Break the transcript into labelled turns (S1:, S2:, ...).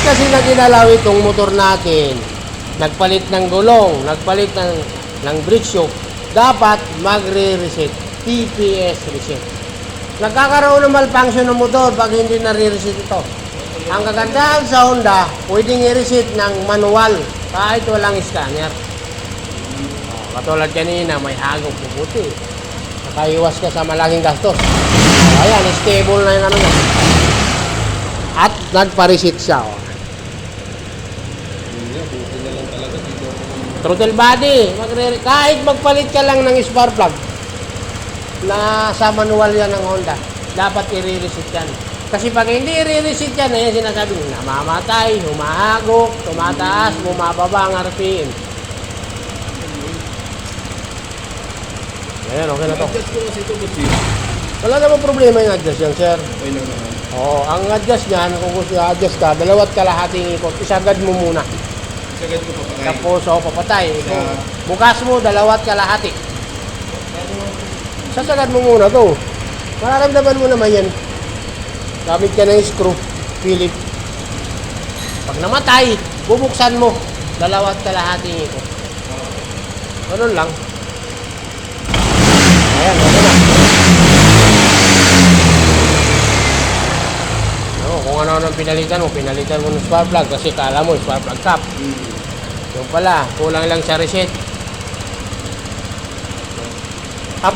S1: kasi na ginalaw itong motor natin, nagpalit ng gulong, nagpalit ng brake shock, dapat magre-reset. TPS reset. Nagkakaroon ng malfunction ng motor pag hindi nare-reset ito. Ang kagandahan sa Honda, pwedeng i-reset ng manual kahit walang scanner. Katulad kanina, may hagong puputi. Nakaiwas ka sa malaking gastos. Ayan, stable na yung ano niya. At nagpa-reset siya. Throttle body. Kahit magpalit ka lang ng spark plug na sa manual yan ng Honda, dapat i-reset yan. Kasi pag hindi i-reset yan, ayan sinasabi mo, namamatay, humahagok, tumataas, bumababa ang RPM. Ayan, okay na to.
S2: Adjust ko kasi ito, Butsi.
S1: Wala namang problema yung adjust yan, sir.
S2: Okay lang naman.
S1: Oo, ang adjust niyan, kung gusto i-adjust ka, 2 kalahating ikot, isagad mo muna.
S2: Sagad ko papatay.
S1: Tapos, papatay.
S2: Sa-
S1: Bukas mo, 2 kalahati. Sasagad mo muna to. Mararamdaman mo naman yan. Gamit ka ng screw, Philip. Pag namatay, bubuksan mo, 2 kalahating ikot. Ganun lang. Ayan, okay na. Kung ano nang pinalitan mo ng spark plug kasi kala mo spark plug cap. Yung pala, kulang lang sa reset.